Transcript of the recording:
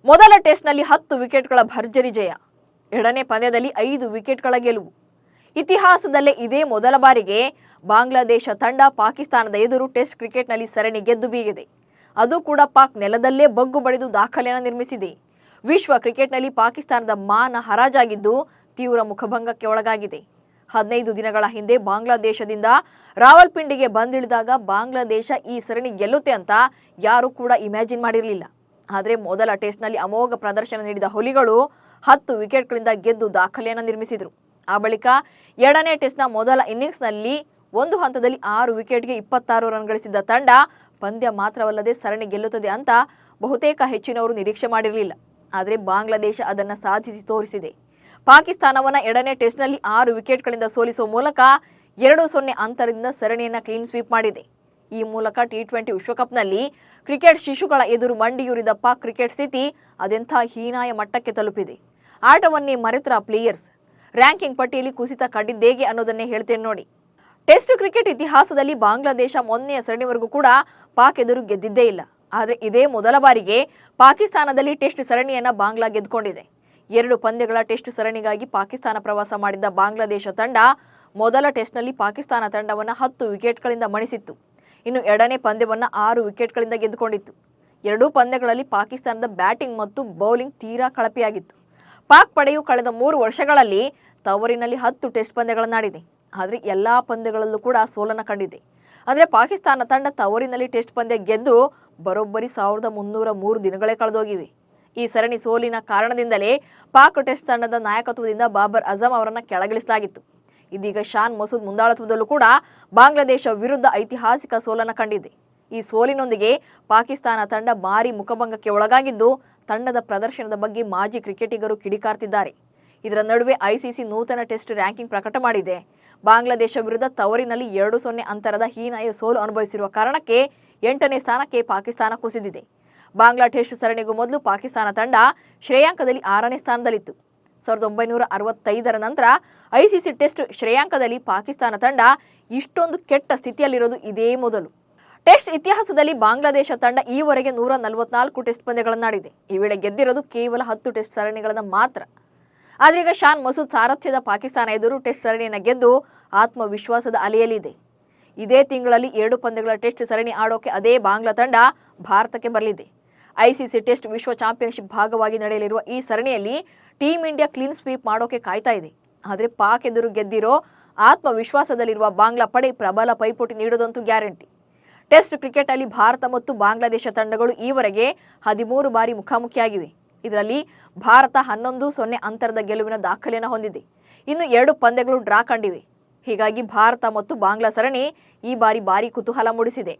ಮೊದಲ ಟೆಸ್ಟ್ನಲ್ಲಿ 10 ವಿಕೆಟ್ಗಳ ಭರ್ಜರಿ ಜಯ, ಎರಡನೇ ಪಂದ್ಯದಲ್ಲಿ 5 ವಿಕೆಟ್ಗಳ ಗೆಲುವು. ಇತಿಹಾಸದಲ್ಲೇ ಇದೇ ಮೊದಲ ಬಾರಿಗೆ ಬಾಂಗ್ಲಾದೇಶ ತಂಡ ಪಾಕಿಸ್ತಾನದ ಎದುರು ಟೆಸ್ಟ್ ಕ್ರಿಕೆಟ್ನಲ್ಲಿ ಸರಣಿ ಗೆದ್ದು ಬೀಗಿದೆ. ಅದು ಕೂಡ ಪಾಕ್ ನೆಲದಲ್ಲೇ ಬಗ್ಗು ಬಡಿದು ದಾಖಲೆಯನ್ನು ನಿರ್ಮಿಸಿದೆ. ವಿಶ್ವ ಕ್ರಿಕೆಟ್ನಲ್ಲಿ ಪಾಕಿಸ್ತಾನದ ಮಾನ ಹರಾಜಾಗಿದ್ದು ತೀವ್ರ ಮುಖಭಂಗಕ್ಕೆ ಒಳಗಾಗಿದೆ. 15 ದಿನಗಳ ಹಿಂದೆ ಬಾಂಗ್ಲಾದೇಶದಿಂದ ರಾವಲ್ಪಿಂಡಿಗೆ ಬಂದಿಳಿದಾಗ ಬಾಂಗ್ಲಾದೇಶ ಈ ಸರಣಿ ಗೆಲ್ಲುತ್ತೆ ಅಂತ ಯಾರೂ ಕೂಡ ಇಮ್ಯಾಜಿನ್ ಮಾಡಿರಲಿಲ್ಲ. ಆದರೆ ಮೊದಲ ಟೆಸ್ಟ್ನಲ್ಲಿ ಅಮೋಘ ಪ್ರದರ್ಶನ ನೀಡಿದ ಹುಲಿಗಳು 10 ವಿಕೆಟ್ಗಳಿಂದ ಗೆದ್ದು ದಾಖಲೆಯನ್ನು ನಿರ್ಮಿಸಿದರು. ಆ ಬಳಿಕ ಎರಡನೇ ಟೆಸ್ಟ್ನ ಮೊದಲ ಇನ್ನಿಂಗ್ಸ್ನಲ್ಲಿ ಒಂದು ಹಂತದಲ್ಲಿ 6 ವಿಕೆಟ್ಗೆ 26 ರನ್ ಗಳಿಸಿದ್ದ ತಂಡ ಪಂದ್ಯ ಮಾತ್ರವಲ್ಲದೆ ಸರಣಿ ಗೆಲ್ಲುತ್ತದೆ ಅಂತ ಬಹುತೇಕ ಹೆಚ್ಚಿನವರು ನಿರೀಕ್ಷೆ ಮಾಡಿರಲಿಲ್ಲ. ಆದರೆ ಬಾಂಗ್ಲಾದೇಶ ಅದನ್ನು ಸಾಧಿಸಿ ತೋರಿಸಿದೆ. ಪಾಕಿಸ್ತಾನವನ್ನು ಎರಡನೇ ಟೆಸ್ಟ್ನಲ್ಲಿ 6 ವಿಕೆಟ್ಗಳಿಂದ ಸೋಲಿಸುವ ಮೂಲಕ 2-0 ಅಂತರದಿಂದ ಸರಣಿಯನ್ನು ಕ್ಲೀನ್ ಸ್ವೀಪ್ ಮಾಡಿದೆ. ಈ ಮೂಲಕ T20 ವಿಶ್ವಕಪ್ನಲ್ಲಿ ಕ್ರಿಕೆಟ್ ಶಿಶುಗಳ ಎದುರು ಮಂಡಿಯೂರಿದ ಪಾಕ್ ಕ್ರಿಕೆಟ್ ಸ್ಥಿತಿ ಅದೆಂಥ ಹೀನಾಯ ಮಟ್ಟಕ್ಕೆ ತಲುಪಿದೆ. ಆಟವನ್ನೇ ಮರೆತರ ಪ್ಲೇಯರ್ಸ್ ರ್ಯಾಂಕಿಂಗ್ ಪಟ್ಟಿಯಲ್ಲಿ ಕುಸಿತ ಕಂಡಿದ್ದೇಗೆ ಅನ್ನೋದನ್ನೇ ಹೇಳ್ತೇನೆ ನೋಡಿ. ಟೆಸ್ಟ್ ಕ್ರಿಕೆಟ್ ಇತಿಹಾಸದಲ್ಲಿ ಬಾಂಗ್ಲಾದೇಶ ಮೊನ್ನೆಯ ಸರಣಿವರೆಗೂ ಕೂಡ ಪಾಕ್ ಎದುರು ಗೆದ್ದಿದ್ದೇ ಇಲ್ಲ. ಆದರೆ ಇದೇ ಮೊದಲ ಬಾರಿಗೆ ಪಾಕಿಸ್ತಾನದಲ್ಲಿ ಟೆಸ್ಟ್ ಸರಣಿಯನ್ನು ಬಾಂಗ್ಲಾ ಗೆದ್ದುಕೊಂಡಿದೆ. 2 ಪಂದ್ಯಗಳ ಟೆಸ್ಟ್ ಸರಣಿಗಾಗಿ ಪಾಕಿಸ್ತಾನ ಪ್ರವಾಸ ಮಾಡಿದ್ದ ಬಾಂಗ್ಲಾದೇಶ ತಂಡ ಮೊದಲ ಟೆಸ್ಟ್ನಲ್ಲಿ ಪಾಕಿಸ್ತಾನ ತಂಡವನ್ನು 10 ವಿಕೆಟ್ಗಳಿಂದ ಮಣಿಸಿತ್ತು. ಇನ್ನು ಎರಡನೇ ಪಂದ್ಯವನ್ನು 6 ವಿಕೆಟ್ಗಳಿಂದ ಗೆದ್ದುಕೊಂಡಿತ್ತು. 2 ಪಂದ್ಯಗಳಲ್ಲಿ ಪಾಕಿಸ್ತಾನದ ಬ್ಯಾಟಿಂಗ್ ಮತ್ತು ಬೌಲಿಂಗ್ ತೀರಾ ಕಳಪೆಯಾಗಿತ್ತು. ಪಾಕ್ ಪಡೆಯು ಕಳೆದ 3 ವರ್ಷಗಳಲ್ಲಿ ತವರಿನಲ್ಲಿ 10 ಟೆಸ್ಟ್ ಪಂದ್ಯಗಳನ್ನಾಡಿದೆ. ಆದರೆ ಎಲ್ಲ ಪಂದ್ಯಗಳಲ್ಲೂ ಕೂಡ ಸೋಲನ್ನು ಕಂಡಿದೆ. ಆದರೆ ಪಾಕಿಸ್ತಾನ ತಂಡ ತವರಿನಲ್ಲಿ ಟೆಸ್ಟ್ ಪಂದ್ಯ ಗೆದ್ದು ಬರೋಬ್ಬರಿ 1303 ದಿನಗಳೇ ಕಳೆದೋಗಿವೆ. ಈ ಸರಣಿ ಸೋಲಿನ ಕಾರಣದಿಂದಲೇ ಪಾಕ್ ಟೆಸ್ಟ್ ತಂಡದ ನಾಯಕತ್ವದಿಂದ ಬಾಬರ್ ಅಜಂ ಅವರನ್ನು ಕೆಳಗಿಳಿಸಲಾಗಿತ್ತು. ಇದೀಗ ಶಾನ್ ಮಸೂದ್ ಮುಂದಾಳತ್ವದಲ್ಲೂ ಕೂಡ ಬಾಂಗ್ಲಾದೇಶ ವಿರುದ್ಧ ಐತಿಹಾಸಿಕ ಸೋಲನ್ನು ಕಂಡಿದೆ. ಈ ಸೋಲಿನೊಂದಿಗೆ ಪಾಕಿಸ್ತಾನ ತಂಡ ಭಾರೀ ಮುಖಭಂಗಕ್ಕೆ ಒಳಗಾಗಿದ್ದು ತಂಡದ ಪ್ರದರ್ಶನದ ಬಗ್ಗೆ ಮಾಜಿ ಕ್ರಿಕೆಟಿಗರು ಕಿಡಿಕಾರ್ತಿದ್ದಾರೆ. ಇದರ ನಡುವೆ ಐಸಿಸಿ ನೂತನ ಟೆಸ್ಟ್ ರ್ಯಾಂಕಿಂಗ್ ಪ್ರಕಟ ಮಾಡಿದೆ. ಬಾಂಗ್ಲಾದೇಶ ವಿರುದ್ಧ ತವರಿನಲ್ಲಿ 2-0 ಅಂತರದ ಹೀನಾಯ ಸೋಲು ಅನುಭವಿಸಿರುವ ಕಾರಣಕ್ಕೆ 8ನೇ ಸ್ಥಾನಕ್ಕೆ ಪಾಕಿಸ್ತಾನ ಕುಸಿದಿದೆ. ಬಾಂಗ್ಲಾ ಟೆಸ್ಟ್ ಸರಣಿಗೂ ಮೊದಲು ಪಾಕಿಸ್ತಾನ ತಂಡ ಶ್ರೇಯಾಂಕದಲ್ಲಿ 6ನೇ ಸ್ಥಾನದಲ್ಲಿತ್ತು. 1965ರ ನಂತರ ಐಸಿಸಿ ಟೆಸ್ಟ್ ಶ್ರೇಯಾಂಕದಲ್ಲಿ ಪಾಕಿಸ್ತಾನ ತಂಡ ಇಷ್ಟೊಂದು ಕೆಟ್ಟ ಸ್ಥಿತಿಯಲ್ಲಿರೋದು ಇದೇ ಮೊದಲು. ಟೆಸ್ಟ್ ಇತಿಹಾಸದಲ್ಲಿ ಬಾಂಗ್ಲಾದೇಶ ತಂಡ ಈವರೆಗೆ 144 ಟೆಸ್ಟ್ ಪಂದ್ಯಗಳನ್ನಾಡಿದೆ. ಈ ವೇಳೆ ಗೆದ್ದಿರೋದು ಕೇವಲ 10 ಟೆಸ್ಟ್ ಸರಣಿಗಳನ್ನು ಮಾತ್ರ. ಆದರೆ ಈಗ ಶಾನ್ ಮಸೂದ್ ಸಾರಥ್ಯದ ಪಾಕಿಸ್ತಾನ ಎದುರು ಟೆಸ್ಟ್ ಸರಣಿಯನ್ನು ಗೆದ್ದು ಆತ್ಮವಿಶ್ವಾಸದ ಅಲೆಯಲಿದೆ. ಇದೇ ತಿಂಗಳಲ್ಲಿ 2 ಪಂದ್ಯಗಳ ಟೆಸ್ಟ್ ಸರಣಿ ಆಡೋಕೆ ಅದೇ ಬಾಂಗ್ಲಾ ತಂಡ ಭಾರತಕ್ಕೆ ಬರಲಿದೆ. ಐಸಿಸಿ ಟೆಸ್ಟ್ ವಿಶ್ವ ಚಾಂಪಿಯನ್ಶಿಪ್ ಭಾಗವಾಗಿ ನಡೆಯಲಿರುವ ಈ ಸರಣಿಯಲ್ಲಿ ಟೀಂ ಇಂಡಿಯಾ ಕ್ಲೀನ್ ಸ್ವೀಪ್ ಮಾಡೋಕೆ ಕಾಯ್ತಾ ಇದೆ. ಆದರೆ ಪಾಕ್ ಎದುರು ಗೆದ್ದಿರೋ ಆತ್ಮವಿಶ್ವಾಸದಲ್ಲಿರುವ ಬಾಂಗ್ಲಾ ಪಡೆ ಪ್ರಬಲ ಪೈಪೋಟಿ ನೀಡೋದಂತೂ ಗ್ಯಾರಂಟಿ. ಟೆಸ್ಟ್ ಕ್ರಿಕೆಟ್ನಲ್ಲಿ ಭಾರತ ಮತ್ತು ಬಾಂಗ್ಲಾದೇಶ ತಂಡಗಳು ಈವರೆಗೆ 13 ಬಾರಿ ಮುಖಾಮುಖಿಯಾಗಿವೆ. ಇದರಲ್ಲಿ ಭಾರತ 11-0 ಅಂತರದ ಗೆಲುವಿನ ದಾಖಲೆಯನ್ನು ಹೊಂದಿದೆ. ಇನ್ನು 2 ಪಂದ್ಯಗಳು ಡ್ರಾ ಕಂಡಿವೆ. ಹೀಗಾಗಿ ಭಾರತ ಮತ್ತು ಬಾಂಗ್ಲಾ ಸರಣಿ ಈ ಬಾರಿ ಭಾರೀ ಕುತೂಹಲ ಮೂಡಿಸಿದೆ.